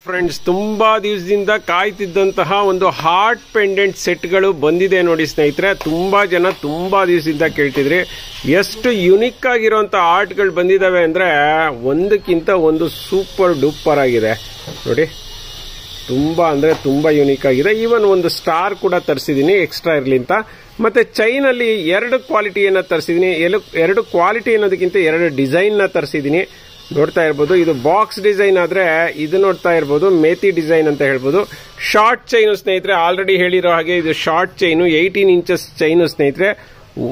Friends, ತುಂಬಾ ದಿವಸದಿಂದ ಕಾಯ್ತಿದ್ದಂತಹ ಒಂದು ಹಾರ್ಟ್ ಪೆಂಡೆಂಟ್ ಸೆಟ್ಗಳು ಬಂದಿದೆ ನೋಡಿ ಸ್ನೇಹಿತರೆ. ತುಂಬಾ ಜನ ತುಂಬಾ ದಿವಸದಿಂದ ಕೇಳ್ತಿದ್ರಿ. ಎಷ್ಟು ಯುನಿಕ್ ಆಗಿರುವಂತ ಆರ್ಟ್ಗಳು ಬಂದಿದಾವೆ ಅಂದ್ರೆ ಒಂದಕ್ಕಿಂತ ಒಂದು ಸೂಪರ್ ಡೂಪರ್ ಆಗಿದೆ ನೋಡಿ. ತುಂಬಾ ಅಂದ್ರೆ ತುಂಬಾ ಯುನಿಕ್ ಆಗಿದೆ. ಈವನ್ ಒಂದು ಸ್ಟಾರ್ ಕೂಡ ತರಿಸಿದೀನಿ ಎಕ್ಸ್ಟ್ರಾ ಇರ್ಲಿ ಅಂತ. ಮತ್ತೆ ಚೈನ್ ಅಲ್ಲಿ ಎರಡು ಕ್ವಾಲಿಟಿಯನ್ನ ತರಿಸಿದೀನಿ. ಎರಡು ಕ್ವಾಲಿಟಿ ಅನ್ನೋದಕ್ಕಿಂತ ಎರಡು ಡಿಸೈನ್ ನ ತರಿಸಿದೀನಿ. ನೋಡ್ತಾ ಇರ್ಬೋದು, ಇದು ಬಾಕ್ಸ್ ಡಿಸೈನ್ ಆದ್ರೆ ಇದು ನೋಡ್ತಾ ಇರ್ಬೋದು ಮೇತಿ ಡಿಸೈನ್ ಅಂತ ಹೇಳ್ಬೋದು. ಶಾರ್ಟ್ ಚೈನು ಸ್ನೇಹಿತರೆ, ಆಲ್ರೆಡಿ ಹೇಳಿರೋ ಹಾಗೆ ಇದು ಶಾರ್ಟ್ ಚೈನು 18 ಇಂಚಸ್ ಚೈನು ಸ್ನೇಹಿತರೆ.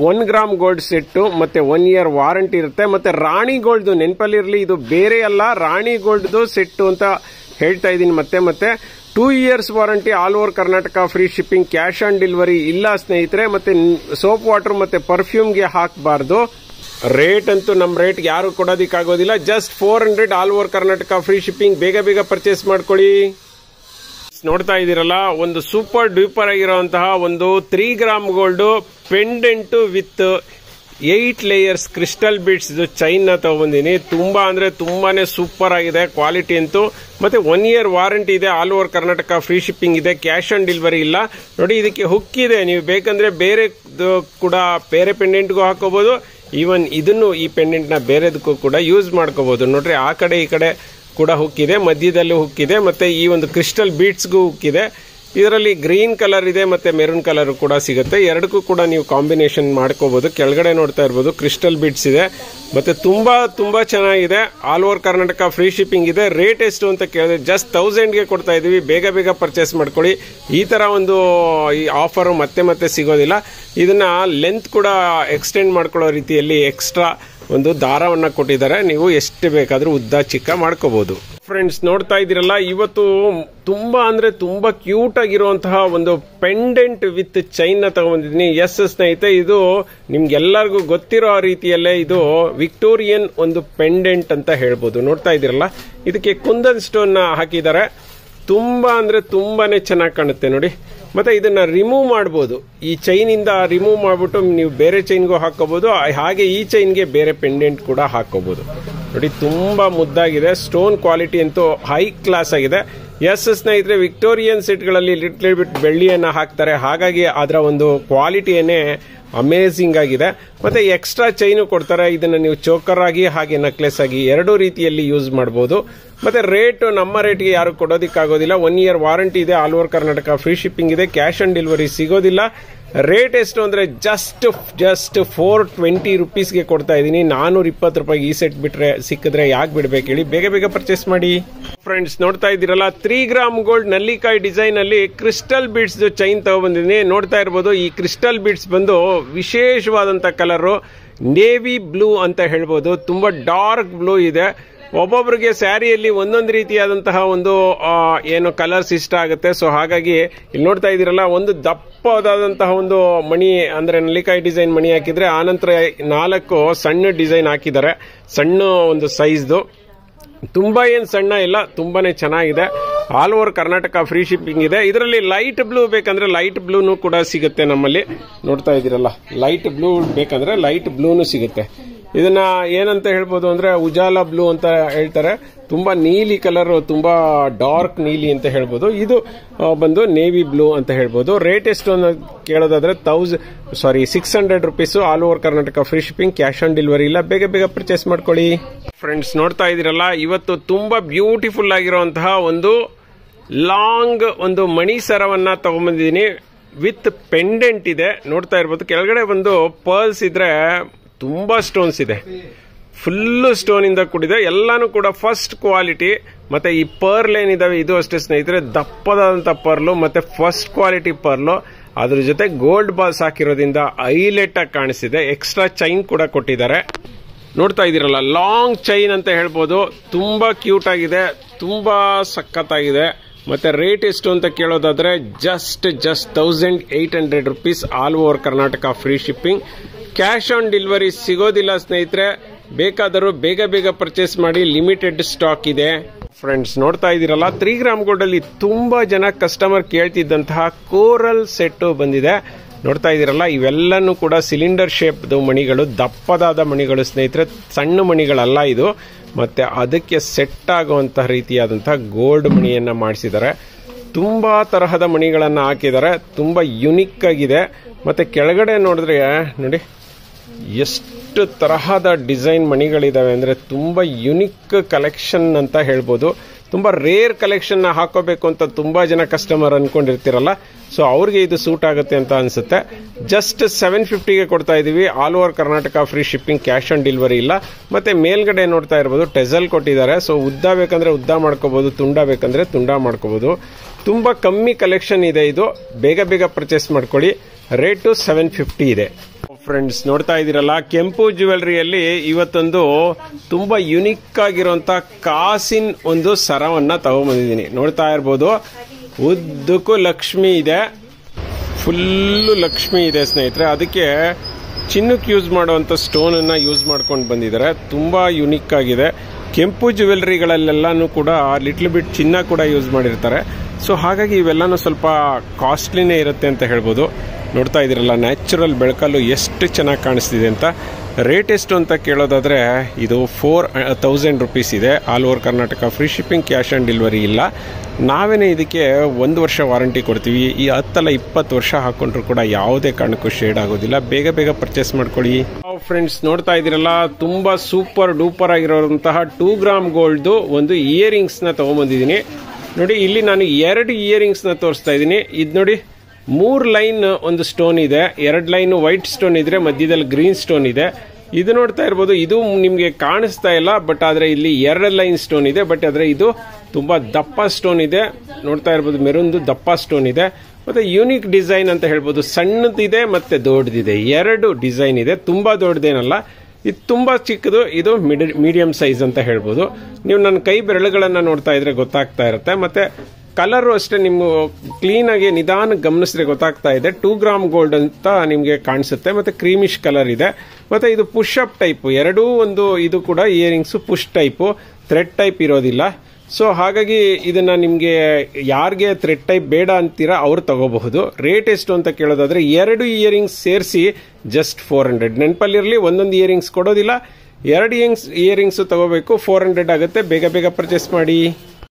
1 ಗ್ರಾಮ್ ಗೋಲ್ಡ್ ಸೆಟ್ ಮತ್ತೆ 1 ಇಯರ್ ವಾರಂಟಿ ಇರುತ್ತೆ. ಮತ್ತೆ ರಾಣಿ ಗೋಲ್ಡ್ ನೆನಪಲ್ಲಿರಲಿ, ಇದು ಬೇರೆ ಅಲ್ಲ, ರಾಣಿ ಗೋಲ್ಡ್ ಸೆಟ್ ಅಂತ ಹೇಳ್ತಾ ಇದ್ದೀನಿ ಮತ್ತೆ 2 years warranty, all over Karnataka, free shipping, cash on delivery ಇಲ್ಲ ಸ್ನೇಹಿತರೆ. ಮತ್ತೆ ಸೋಪ್ ವಾಟರ್ ಮತ್ತೆ ಪರ್ಫ್ಯೂಮ್ಗೆ ಹಾಕಬಾರ್ದು. ರೇಟ್ ಅಂತೂ ನಮ್ಮ ರೇಟ್ ಯಾರು ಕೊಡೋದಿಕ್ಕಾಗೋದಿಲ್ಲ. Just 400 all over Karnataka, free shipping. ಬೇಗ ಬೇಗ ಪರ್ಚೇಸ್ ಮಾಡ್ಕೊಳ್ಳಿ. ನೋಡ್ತಾ ಇದ್ದೀರಲ್ಲ, ಒಂದು ಸೂಪರ್ ಡ್ಯೂಪರ್ ಆಗಿರುವಂತಹ ಒಂದು 3 gram gold pendant with 8 layers crystal beads chain ನ ತಗೊಂಡಿನಿ. ತುಂಬಾ ಅಂದ್ರೆ ತುಂಬಾನೇ ಸೂಪರ್ ಆಗಿದೆ ಕ್ವಾಲಿಟಿ ಅಂತೂ. ಮತ್ತೆ 1 ಇಯರ್ ವಾರಂಟಿ ಇದೆ, all over Karnataka, free shipping ಇದೆ, ಕ್ಯಾಶ್ ಆನ್ ಡೆಲಿವರಿ ಇಲ್ಲ ನೋಡಿ. ಇದಕ್ಕೆ ಹುಕ್ ಇದೆ, ನೀವು ಬೇಕಂದ್ರೆ ಬೇರೆ ಕೂಡ ಬೇರೆ ಪೆಂಡೆಂಟ್ಗೂ ಹಾಕೋಬಹುದು. ಈವನ್ ಇದನ್ನು ಈ ಪೆಂಡೆಂಟ್ ನ ಬೇರೆದಕ್ಕೂ ಕೂಡ ಯೂಸ್ ಮಾಡ್ಕೋಬಹುದು ನೋಡ್ರಿ. ಆ ಕಡೆ ಈ ಕಡೆ ಕೂಡ ಹುಕ್ ಇದೆ, ಮಧ್ಯದಲ್ಲಿ ಹುಕ್ ಇದೆ, ಮತ್ತೆ ಈ ಒಂದು ಕ್ರಿಸ್ಟಲ್ ಬೀಡ್ಸ್ಗೂ ಹುಕ್ ಇದೆ. ಇದರಲ್ಲಿ ಗ್ರೀನ್ ಕಲರ್ ಇದೆ ಮತ್ತೆ ಮೆರೂನ್ ಕಲರ್ ಕೂಡ ಸಿಗುತ್ತೆ. ಎರಡಕ್ಕೂ ಕೂಡ ನೀವು ಕಾಂಬಿನೇಷನ್ ಮಾಡ್ಕೋಬಹುದು. ಕೆಳಗಡೆ ನೋಡ್ತಾ ಇರಬಹುದು ಕ್ರಿಸ್ಟಲ್ ಬೀಡ್ಸ್ ಇದೆ. ಮತ್ತೆ ತುಂಬಾ ಚೆನ್ನಾಗಿದೆ. All over Karnataka, free shipping ಇದೆ. ರೇಟ್ ಎಷ್ಟು ಅಂತ ಕೇಳಿದ್ರೆ ಜಸ್ಟ್ 1000ಗೆ ಕೊಡ್ತಾ ಇದೀವಿ. ಬೇಗ ಬೇಗ ಪರ್ಚೇಸ್ ಮಾಡ್ಕೊಳ್ಳಿ. ಈ ತರ ಒಂದು ಈ ಆಫರ್ ಮತ್ತೆ ಸಿಗೋದಿಲ್ಲ. ಇದನ್ನ ಲೆಂತ್ ಕೂಡ ಎಕ್ಸ್ಟೆಂಡ್ ಮಾಡ್ಕೊಳ್ಳೋ ರೀತಿಯಲ್ಲಿ ಎಕ್ಸ್ಟ್ರಾ ಒಂದು ದಾರವನ್ನ ಕೊಟ್ಟಿದ್ದಾರೆ. ನೀವು ಎಷ್ಟು ಬೇಕಾದ್ರೂ ಉದ್ದ ಚಿಕ್ಕ ಮಾಡ್ಕೋಬಹುದು. ಫ್ರೆಂಡ್ಸ್, ನೋಡ್ತಾ ಇದ್ದೀರಲ್ಲ, ಇವತ್ತು ತುಂಬಾ ಅಂದ್ರೆ ತುಂಬಾ ಕ್ಯೂಟ್ ಆಗಿರುವಂತಹ ಒಂದು ಪೆಂಡೆಂಟ್ ವಿತ್ ಚೈನ್ ನ ತಗೊಂಡಿದ್ದೀನಿ. ಎಸ್ ಸ್ನೇಹಿತೆ, ಇದು ನಿಮ್ಗೆಲ್ಲರಿಗೂ ಗೊತ್ತಿರೋ ರೀತಿಯಲ್ಲೇ ಇದು ವಿಕ್ಟೋರಿಯನ್ ಒಂದು ಪೆಂಡೆಂಟ್ ಅಂತ ಹೇಳ್ಬೋದು. ನೋಡ್ತಾ ಇದ್ದೀರಲ್ಲ, ಇದಕ್ಕೆ ಕುಂದನ್ ಸ್ಟೋನ್ ಹಾಕಿದ್ದಾರೆ. ತುಂಬಾ ಅಂದ್ರೆ ತುಂಬಾನೇ ಚೆನ್ನಾಗಿ ಕಾಣುತ್ತೆ ನೋಡಿ. ಮತ್ತೆ ಇದನ್ನ ರಿಮೂವ್ ಮಾಡಬಹುದು. ಈ ಚೈನ್ ಇಂದ ರಿಮೂವ್ ಮಾಡ್ಬಿಟ್ಟು ನೀವು ಬೇರೆ ಚೈನ್ಗೂ ಹಾಕೋಬಹುದು. ಹಾಗೆ ಈ ಚೈನ್ಗೆ ಬೇರೆ ಪೆಂಡೆಂಟ್ ಕೂಡ ಹಾಕೋಬಹುದು ನೋಡಿ. ತುಂಬಾ ಮುದ್ದಾಗಿದೆ. ಸ್ಟೋನ್ ಕ್ವಾಲಿಟಿ ಅಂತೂ ಹೈ ಕ್ಲಾಸ್ ಆಗಿದೆ. ಎಸ್ ಸ್ನೇಹಿತರೆ, ವಿಕ್ಟೋರಿಯನ್ ಸೆಟ್ಗಳಲ್ಲಿ ಲಿಟ್ಲ್ ಬಿಟ್ ಬೆಳ್ಳಿಯನ್ನ ಹಾಕ್ತಾರೆ. ಹಾಗಾಗಿ ಅದರ ಒಂದು ಕ್ವಾಲಿಟಿಯನ್ನೇ ಅಮೇಜಿಂಗ್ ಆಗಿದೆ. ಮತ್ತೆ ಎಕ್ಸ್ಟ್ರಾ ಚೈನು ಕೊಡ್ತಾರೆ. ಇದನ್ನ ನೀವು ಚೋಕರ್ ಆಗಿ ಹಾಗೆ ನೆಕ್ಲೆಸ್ ಆಗಿ ಎರಡೂ ರೀತಿಯಲ್ಲಿ ಯೂಸ್ ಮಾಡಬಹುದು. ಮತ್ತೆ ರೇಟ್ ನಮ್ಮ ರೇಟ್ಗೆ ಯಾರು ಕೊಡೋದಿಕ್ಕಾಗೋದಿಲ್ಲ. 1 ಇಯರ್ ವಾರಂಟಿ ಇದೆ, all over Karnataka, free shipping ಇದೆ, ಕ್ಯಾಶ್ ಆನ್ ಡೆಲಿವರಿ ಸಿಗೋದಿಲ್ಲ. ರೇಟ್ ಎಷ್ಟು ಅಂದ್ರೆ ಜಸ್ಟ್ 420 ರುಪೀಸ್ಗೆ ಕೊಡ್ತಾ ಇದ್ದೀನಿ. 420 ರೂಪಾಯಿಗೆ ಈ ಸೆಟ್ ಬಿಟ್ರೆ ಸಿಕ್ಕಿದ್ರೆ ಯಾಕೆ ಬಿಡ್ಬೇಕು ಹೇಳಿ. ಬೇಗ ಬೇಗ ಪರ್ಚೇಸ್ ಮಾಡಿ. ಫ್ರೆಂಡ್ಸ್, ನೋಡ್ತಾ ಇದ್ದೀರಲ್ಲ, 3 ಗ್ರಾಮ್ ಗೋಲ್ಡ್ ನಲ್ಲಿಕಾಯಿ ಡಿಸೈನ್ ಅಲ್ಲಿ ಕ್ರಿಸ್ಟಲ್ ಬೀಡ್ಸ್ ಚೈನ್ ತಗೊಬಂದಿದ್ದೀನಿ. ನೋಡ್ತಾ ಇರ್ಬೋದು, ಈ ಕ್ರಿಸ್ಟಲ್ ಬೀಡ್ಸ್ ಬಂದು ವಿಶೇಷವಾದಂತ ಕಲರ್ ನೇವಿ ಬ್ಲೂ ಅಂತ ಹೇಳ್ಬೋದು. ತುಂಬಾ ಡಾರ್ಕ್ ಬ್ಲೂ ಇದೆ. ಒಬ್ಬೊಬ್ಬರಿಗೆ ಸ್ಯಾರಿಯಲ್ಲಿ ಒಂದೊಂದು ರೀತಿಯಾದಂತಹ ಒಂದು ಏನು ಕಲರ್ಸ್ ಇಷ್ಟ ಆಗುತ್ತೆ. ಸೊ ಹಾಗಾಗಿ ಇಲ್ಲಿ ನೋಡ್ತಾ ಇದ್ದೀರಲ್ಲ, ಒಂದು ದಪ್ಪವಾದಂತಹ ಒಂದು ಮಣಿ ಅಂದ್ರೆ ನಲ್ಲಿಕಾಯಿ ಡಿಸೈನ್ ಮಣಿ ಹಾಕಿದ್ರೆ, ಆನಂತರ 4 ಸಣ್ಣ ಡಿಸೈನ್ ಹಾಕಿದ್ದಾರೆ. ಸಣ್ಣ ಒಂದು ಸೈಜ್ದು, ತುಂಬಾ ಏನ್ ಸಣ್ಣ ಇಲ್ಲ, ತುಂಬಾನೇ ಚೆನ್ನಾಗಿದೆ. All over Karnataka, free shipping ಇದೆ. ಇದರಲ್ಲಿ ಲೈಟ್ ಬ್ಲೂ ಬೇಕಂದ್ರೆ ಲೈಟ್ ಬ್ಲೂನು ಕೂಡ ಸಿಗುತ್ತೆ ನಮ್ಮಲ್ಲಿ. ನೋಡ್ತಾ ಇದ್ದೀರಲ್ಲ, ಲೈಟ್ ಬ್ಲೂ ಬೇಕಂದ್ರೆ ಲೈಟ್ ಬ್ಲೂನು ಸಿಗುತ್ತೆ. ಇದನ್ನ ಏನಂತ ಹೇಳ್ಬೋದು ಅಂದ್ರೆ ಉಜಾಲ ಬ್ಲೂ ಅಂತ ಹೇಳ್ತಾರೆ. ತುಂಬಾ ನೀಲಿ ಕಲರ್, ತುಂಬಾ ಡಾರ್ಕ್ ನೀಲಿ ಅಂತ ಹೇಳ್ಬೋದು. ಇದು ಬಂದು ನೇವಿ ಬ್ಲೂ ಅಂತ ಹೇಳ್ಬೋದು. ರೇಟ್ ಎಷ್ಟು ಅಂತ ಕೇಳೋದಾದ್ರೆ 600 rupees, all over Karnataka, free shipping, cash on delivery ಇಲ್ಲ. ಬೇಗ ಬೇಗ ಪರ್ಚೇಸ್ ಮಾಡ್ಕೊಳ್ಳಿ. ಫ್ರೆಂಡ್ಸ್, ನೋಡ್ತಾ ಇದ್ದೀರಲ್ಲ, ಇವತ್ತು ತುಂಬಾ ಬ್ಯೂಟಿಫುಲ್ ಆಗಿರುವಂತಹ ಒಂದು ಲಾಂಗ್ ಒಂದು ಮಣಿ ಸರವನ್ನ ತಗೊಂಡ್ಬಂದಿದ್ದೀನಿ. ವಿತ್ ಪೆಂಡೆಂಟ್ ಇದೆ. ನೋಡ್ತಾ ಇರ್ಬೋದು, ಕೆಳಗಡೆ ಒಂದು ಪರ್ಲ್ಸ್ ಇದ್ರೆ ತುಂಬಾ ಸ್ಟೋನ್ಸ್ ಇದೆ. ಫುಲ್ ಸ್ಟೋನ್ ಇಂದ ಕೂಡಿದೆ. ಎಲ್ಲಾನು ಕೂಡ ಫಸ್ಟ್ ಕ್ವಾಲಿಟಿ. ಮತ್ತೆ ಈ ಪರ್ಲ್ ಏನಿದಾವೆ ಇದು ಅಷ್ಟೇ ಸ್ನೇಹಿತರೆ, ದಪ್ಪದಾದಂತ ಪರ್ಲು ಮತ್ತೆ ಫಸ್ಟ್ ಕ್ವಾಲಿಟಿ ಪರ್ಲು. ಅದ್ರ ಜೊತೆ ಗೋಲ್ಡ್ ಬಾಲ್ಸ್ ಹಾಕಿರೋದ್ರಿಂದ ಹೈಲೈಟ್ ಆಗಿ ಕಾಣಿಸಿದೆ. ಎಕ್ಸ್ಟ್ರಾ ಚೈನ್ ಕೂಡ ಕೊಟ್ಟಿದ್ದಾರೆ. ನೋಡ್ತಾ ಇದೀರಲ್ಲ, ಲಾಂಗ್ ಚೈನ್ ಅಂತ ಹೇಳ್ಬೋದು. ತುಂಬಾ ಕ್ಯೂಟ್ ಆಗಿದೆ, ತುಂಬಾ ಸಖತ್ತಾಗಿದೆ. ಮತ್ತೆ ರೇಟ್ ಎಷ್ಟು ಅಂತ ಕೇಳೋದಾದ್ರೆ just 1800 rupees, all over Karnataka, free shipping, cash on delivery ಸಿಗೋದಿಲ್ಲ ಸ್ನೇಹಿತರೆ. ಬೇಕಾದರೂ ಬೇಗ ಬೇಗ ಪರ್ಚೇಸ್ ಮಾಡಿ, ಲಿಮಿಟೆಡ್ ಸ್ಟಾಕ್ ಇದೆ. ಫ್ರೆಂಡ್ಸ್, ನೋಡ್ತಾ ಇದ್ದೀರಲ್ಲ, 3 ಗ್ರಾಮ್ ಗೋಲ್ಡ್ ಅಲ್ಲಿ ತುಂಬಾ ಜನ ಕಸ್ಟಮರ್ ಕೇಳ್ತಿದ್ದಂತಹ ಕೋರಲ್ ಸೆಟ್ ಬಂದಿದೆ. ನೋಡ್ತಾ ಇದ್ದೀರಲ್ಲ, ಇವೆಲ್ಲನೂ ಕೂಡ ಸಿಲಿಂಡರ್ ಶೇಪ್ ಮಣಿಗಳು, ದಪ್ಪದಾದ ಮಣಿಗಳು ಸ್ನೇಹಿತರೆ, ಸಣ್ಣ ಮಣಿಗಳಲ್ಲ ಇದು. ಮತ್ತು ಅದಕ್ಕೆ ಸೆಟ್ ಆಗುವಂಥ ರೀತಿಯಾದಂಥ ಗೋಲ್ಡ್ ಮಣಿಯನ್ನು ಮಾಡಿಸಿದ್ದಾರೆ. ತುಂಬ ತರಹದ ಮಣಿಗಳನ್ನು ಹಾಕಿದ್ದಾರೆ, ತುಂಬ ಯುನಿಕ್ ಆಗಿದೆ. ಮತ್ತು ಕೆಳಗಡೆ ನೋಡಿದ್ರೆ ನೋಡಿ ಎಷ್ಟು ತರಹದ ಡಿಸೈನ್ ಮಣಿಗಳಿದಾವೆ ಅಂದರೆ ತುಂಬ ಯುನಿಕ್ ಕಲೆಕ್ಷನ್ ಅಂತ ಹೇಳ್ಬೋದು. ತುಂಬ ರೇರ್ ಕಲೆಕ್ಷನ್ ಹಾಕೋಬೇಕು ಅಂತ ತುಂಬ ಜನ ಕಸ್ಟಮರ್ ಅನ್ಕೊಂಡಿರ್ತಿರಲ್ಲ, ಸೊ ಅವ್ರಿಗೆ ಇದು ಸೂಟ್ ಆಗುತ್ತೆ ಅಂತ ಅನ್ಸುತ್ತೆ. ಜಸ್ಟ್ 750ಗೆ ಕೊಡ್ತಾ ಇದೀವಿ. All over Karnataka free shipping, cash on delivery ಇಲ್ಲ. ಮತ್ತೆ ಮೇಲ್ಗಡೆ ನೋಡ್ತಾ ಇರ್ಬೋದು ಟೆಸಲ್ ಕೊಟ್ಟಿದ್ದಾರೆ. ಸೊ ಉದ್ದ ಬೇಕಂದ್ರೆ ಉದ್ದ ಮಾಡ್ಕೋಬಹುದು, ತುಂಡ ಬೇಕಂದ್ರೆ ತುಂಡ ಮಾಡ್ಕೋಬಹುದು. ತುಂಬ ಕಮ್ಮಿ ಕಲೆಕ್ಷನ್ ಇದೆ. ಇದು ಬೇಗ ಬೇಗ ಪರ್ಚೇಸ್ ಮಾಡ್ಕೊಳ್ಳಿ. ರೇಟು 750 ಇದೆ. ಫ್ರೆಂಡ್ಸ್ ನೋಡ್ತಾ ಇದ್ದೀರಲ್ಲ, ಕೆಂಪು ಜ್ಯುವೆಲ್ರಿಯಲ್ಲಿ ಇವತ್ತೊಂದು ತುಂಬಾ ಯುನಿಕ್ ಆಗಿರುವಂತ ಕಾಸಿನ ಒಂದು ಸರವನ್ನ ತಗೊಂಡ್ಬಂದಿದ್ದೀನಿ. ನೋಡ್ತಾ ಇರ್ಬೋದು, ಉದ್ದಕ್ಕೂ ಲಕ್ಷ್ಮಿ ಇದೆ, ಫುಲ್ಲು ಲಕ್ಷ್ಮಿ ಇದೆ ಸ್ನೇಹಿತರೆ. ಅದಕ್ಕೆ ಚಿನ್ನಕ್ಕೆ ಯೂಸ್ ಮಾಡುವಂತ ಸ್ಟೋನ್ ಅನ್ನ ಯೂಸ್ ಮಾಡ್ಕೊಂಡು ಬಂದಿದ್ದಾರೆ. ತುಂಬಾ ಯುನಿಕ್ ಆಗಿದೆ. ಕೆಂಪು ಜ್ಯುವೆಲ್ರಿಗಳಲ್ಲೆಲ್ಲಾನು ಕೂಡ ಲಿಟ್ಲ್ ಬಿಟ್ ಚಿನ್ನ ಕೂಡ ಯೂಸ್ ಮಾಡಿರ್ತಾರೆ. ಸೊ ಹಾಗಾಗಿ ಇವೆಲ್ಲಾನು ಸ್ವಲ್ಪ ಕಾಸ್ಟ್ಲಿನೇ ಇರುತ್ತೆ ಅಂತ ಹೇಳ್ಬೋದು. ನೋಡ್ತಾ ಇದ್ದೀರಲ್ಲ, ನ್ಯಾಚುರಲ್ ಬೆಳಕಲ್ಲೂ ಎಷ್ಟು ಚೆನ್ನಾಗಿ ಕಾಣಿಸ್ತಿದೆ ಅಂತ. ರೇಟ್ ಎಷ್ಟು ಅಂತ ಕೇಳೋದಾದ್ರೆ ಇದು 4000 ರುಪೀಸ್ ಇದೆ. All over Karnataka free shipping, cash on delivery ಇಲ್ಲ. ನಾವೇನೇ ಇದಕ್ಕೆ 1 ವರ್ಷ ವಾರಂಟಿ ಕೊಡ್ತೀವಿ. ಈ 10 20 ವರ್ಷ ಹಾಕೊಂಡ್ರು ಕೂಡ ಯಾವುದೇ ಕಾರಣಕ್ಕೂ ಶೇಡ್ ಆಗೋದಿಲ್ಲ. ಬೇಗ ಬೇಗ ಪರ್ಚೇಸ್ ಮಾಡ್ಕೊಳ್ಳಿ. ಫ್ರೆಂಡ್ಸ್ ನೋಡ್ತಾ ಇದ್ದೀರಲ್ಲ, ತುಂಬಾ ಸೂಪರ್ ಡೂಪರ್ ಆಗಿರುವಂತಹ 2 ಗ್ರಾಮ್ ಗೋಲ್ಡ್ ಒಂದು ಇಯರಿಂಗ್ಸ್ ನ ತಗೊಂಡ್ಬಂದಿದ್ದೀನಿ. ನೋಡಿ, ಇಲ್ಲಿ ನಾನು 2 ಇಯರಿಂಗ್ಸ್ ನ ತೋರಿಸ್ತಾ ಇದ್ದೀನಿ. ಇದು ನೋಡಿ, 3 ಲೈನ್ ಒಂದು ಸ್ಟೋನ್ ಇದೆ, 2 ಲೈನ್ ವೈಟ್ ಸ್ಟೋನ್ ಇದ್ರೆ ಮಧ್ಯದಲ್ಲಿ ಗ್ರೀನ್ ಸ್ಟೋನ್ ಇದೆ. ಇದು ನೋಡ್ತಾ ಇರ್ಬೋದು, ಇದು ನಿಮ್ಗೆ ಕಾಣಿಸ್ತಾ ಇಲ್ಲ, ಬಟ್ ಆದ್ರೆ ಇಲ್ಲಿ 2 ಲೈನ್ ಸ್ಟೋನ್ ಇದೆ. ಬಟ್ ಆದ್ರೆ ಇದು ತುಂಬಾ ದಪ್ಪ ಸ್ಟೋನ್ ಇದೆ. ನೋಡ್ತಾ ಇರ್ಬೋದು, ಮೆರೂನ್ದು ದಪ್ಪ ಸ್ಟೋನ್ ಇದೆ. ಮತ್ತೆ ಯೂನಿಕ್ ಡಿಸೈನ್ ಅಂತ ಹೇಳ್ಬೋದು. ಸಣ್ಣದಿದೆ ಮತ್ತೆ ದೊಡ್ಡದಿದೆ, 2 ಡಿಸೈನ್ ಇದೆ. ತುಂಬಾ ದೊಡ್ಡದೇನಲ್ಲ, ಇದು ತುಂಬಾ ಚಿಕ್ಕದು, ಇದು ಮೀಡಿಯಂ ಸೈಜ್ ಅಂತ ಹೇಳ್ಬೋದು. ನೀವು ನನ್ನ ಕೈ ಬೆರಳುಗಳನ್ನ ನೋಡ್ತಾ ಇದ್ರೆ ಗೊತ್ತಾಗ್ತಾ ಇರುತ್ತೆ. ಮತ್ತೆ ಕಲರ್ ಅಷ್ಟೇ, ನಿಮ್ಗೆ ಕ್ಲೀನ್ ಆಗಿ ನಿಧಾನ ಗಮನಿಸಿದ್ರೆ ಗೊತ್ತಾಗ್ತಾ ಇದೆ. 2 ಗ್ರಾಮ್ ಗೋಲ್ಡ್ ಅಂತ ನಿಮ್ಗೆ ಕಾಣಿಸುತ್ತೆ. ಮತ್ತೆ ಕ್ರೀಮಿಶ್ ಕಲರ್ ಇದೆ. ಮತ್ತೆ ಇದು ಪುಷ್ ಅಪ್ ಟೈಪ್, ಎರಡೂ ಒಂದು. ಇದು ಕೂಡ earrings push type, thread type ಇರೋದಿಲ್ಲ. ಸೊ ಹಾಗಾಗಿ ಇದನ್ನ ನಿಮ್ಗೆ ಯಾರಿಗೆ ಥ್ರೆಡ್ ಟೈಪ್ ಬೇಡ ಅಂತೀರಾ ಅವ್ರು ತಗೋಬಹುದು. ರೇಟ್ ಎಷ್ಟು ಅಂತ ಕೇಳೋದಾದ್ರೆ 2 ಇಯರಿಂಗ್ಸ್ ಸೇರಿಸಿ ಜಸ್ಟ್ 400. ನೆನಪಲ್ಲಿರಲಿ, ಒಂದೊಂದು ಇಯರಿಂಗ್ಸ್ ಕೊಡೋದಿಲ್ಲ, 2 ಇಯರಿಂಗ್ಸ್ ತಗೋಬೇಕು. 400 ಆಗುತ್ತೆ. ಬೇಗ ಬೇಗ ಪರ್ಚೇಸ್ ಮಾಡಿ.